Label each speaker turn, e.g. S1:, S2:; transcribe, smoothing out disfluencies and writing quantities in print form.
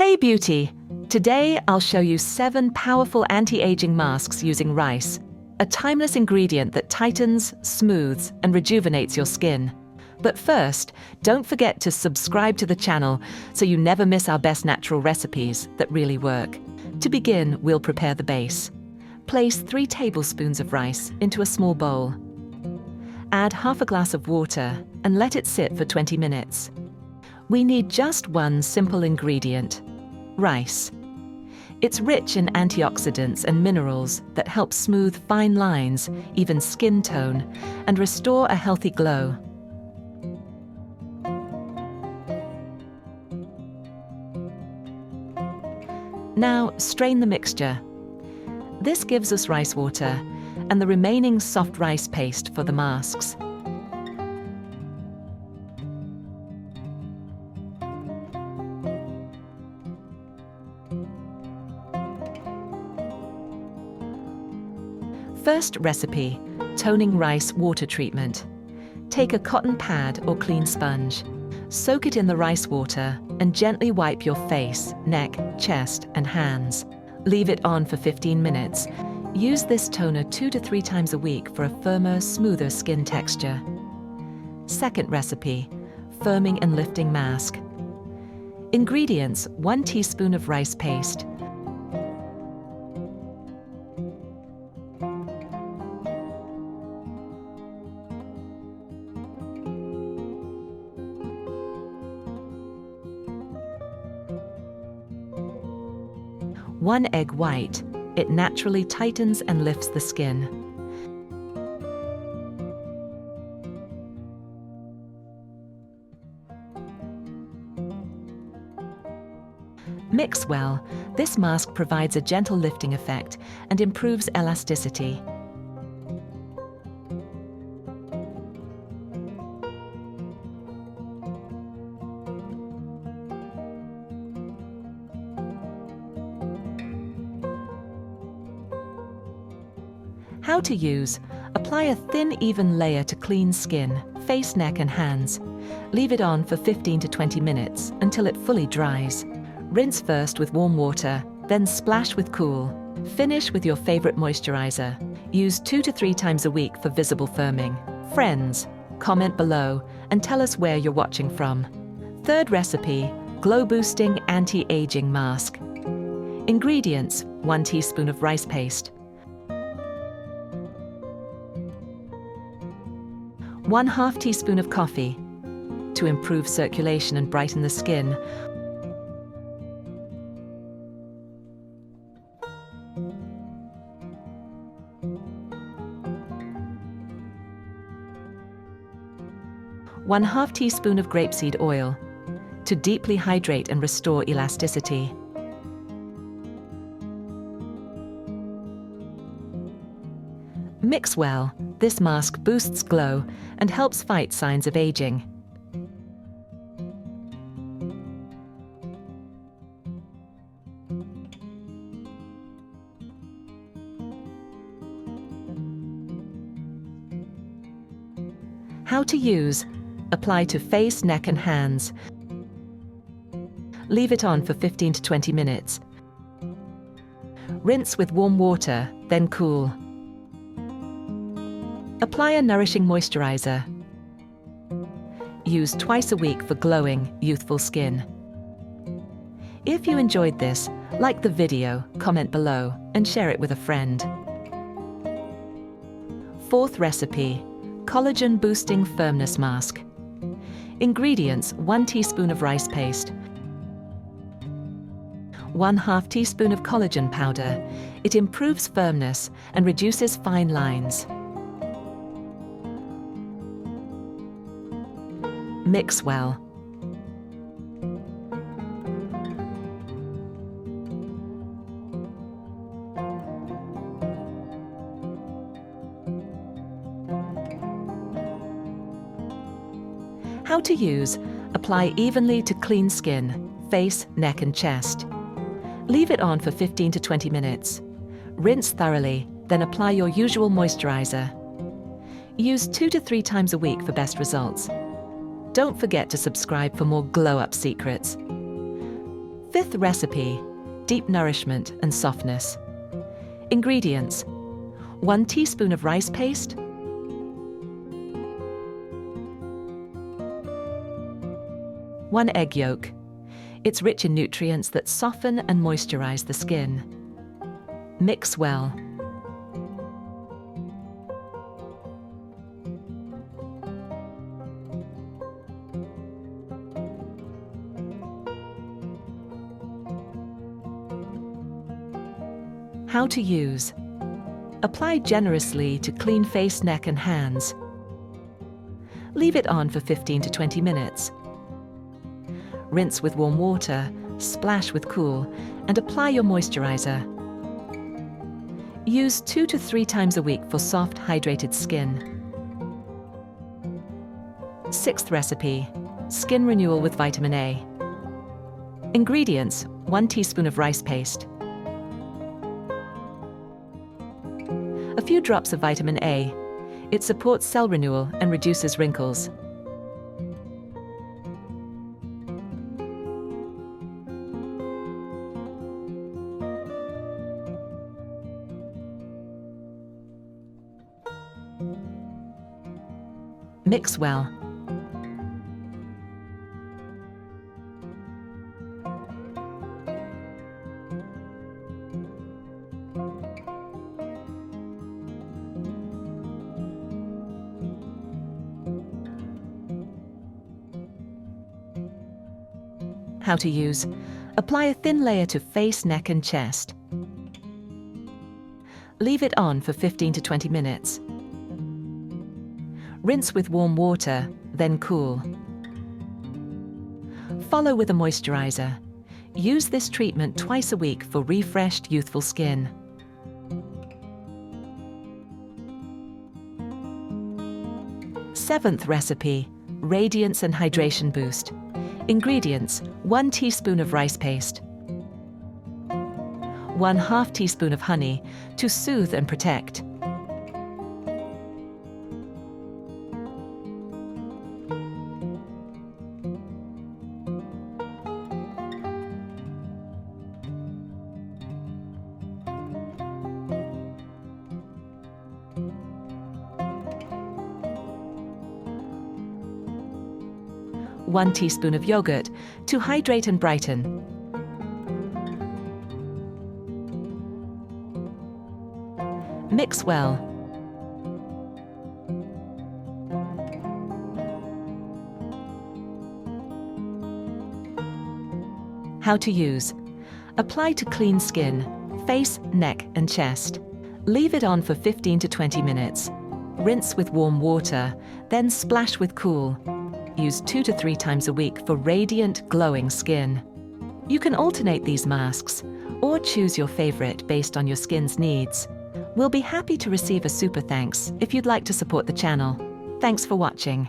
S1: Hey beauty! Today I'll show you 7 powerful anti-aging masks using rice, a timeless ingredient that tightens, smooths, and rejuvenates your skin. But first, don't forget to subscribe to the channel so you never miss our best natural recipes that really work. To begin, we'll prepare the base. Place 3 tablespoons of rice into a small bowl. Add half a glass of water and let it sit for 20 minutes. We need just one simple ingredient: rice. It's rich in antioxidants and minerals that help smooth fine lines, even skin tone, and restore a healthy glow. Now, strain the mixture. This gives us rice water and the remaining soft rice paste for the masks. First recipe: toning rice water treatment. Take a cotton pad or clean sponge. Soak it in the rice water and gently wipe your face, neck, chest, and hands. Leave it on for 15 minutes. Use this toner 2 to 3 times a week for a firmer, smoother skin texture. Second recipe: firming and lifting mask. Ingredients: 1 teaspoon of rice paste, 1 egg white. It naturally tightens and lifts the skin. Mix well. This mask provides a gentle lifting effect and improves elasticity. How to use: apply a thin, even layer to clean skin, face, neck, and hands. Leave it on for 15 to 20 minutes until it fully dries. Rinse first with warm water, then splash with cool. Finish with your favorite moisturizer. Use 2 to 3 times a week for visible firming. Friends, comment below and tell us where you're watching from. Third recipe: glow-boosting anti-aging mask. Ingredients: 1 teaspoon of rice paste, 1/2 teaspoon of coffee to improve circulation and brighten the skin, 1/2 teaspoon of grapeseed oil to deeply hydrate and restore elasticity, mix well. This mask boosts glow and helps fight signs of aging. How to use: apply to face, neck, and hands. Leave it on for 15 to 20 minutes. Rinse with warm water, then cool. Apply a nourishing moisturizer. Use twice a week for glowing, youthful skin. If you enjoyed this, like the video, comment below, and share it with a friend. Fourth recipe: collagen-boosting firmness mask. Ingredients: 1 teaspoon of rice paste, 1/2 teaspoon of collagen powder. It improves firmness and reduces fine lines. Mix well. How to use: apply evenly to clean skin, face, neck, and chest. Leave it on for 15 to 20 minutes. Rinse thoroughly, then apply your usual moisturizer. Use 2 to 3 times a week for best results. Don't forget to subscribe for more glow-up secrets. Fifth recipe, deep nourishment and softness. Ingredients: 1 teaspoon of rice paste, 1 egg yolk. It's rich in nutrients that soften and moisturize the skin. Mix well. How to use. Apply generously to clean face, neck and hands. Leave it on for 15 to 20 minutes. Rinse with warm water, splash with cool, and apply your moisturizer. Use 2 to 3 times a week for soft, hydrated skin. Sixth recipe, skin renewal with vitamin A. Ingredients: 1 teaspoon of rice paste, a few drops of vitamin A. It supports cell renewal and reduces wrinkles. Mix well. How to use. Apply a thin layer to face, neck and chest. Leave it on for 15 to 20 minutes. Rinse with warm water, then cool. Follow with a moisturizer. Use this treatment twice a week for refreshed, youthful skin. Seventh recipe, Radiance and Hydration Boost. Ingredients: 1 teaspoon of rice paste, 1/2 teaspoon of honey to soothe and protect, one teaspoon of yogurt to hydrate and brighten. Mix well. How to use. Apply to clean skin, face, neck and chest. Leave it on for 15 to 20 minutes. Rinse with warm water, then splash with cool. Use 2 to 3 times a week for radiant, glowing skin. You can alternate these masks or choose your favorite based on your skin's needs. We'll be happy to receive a super thanks if you'd like to support the channel. Thanks for watching.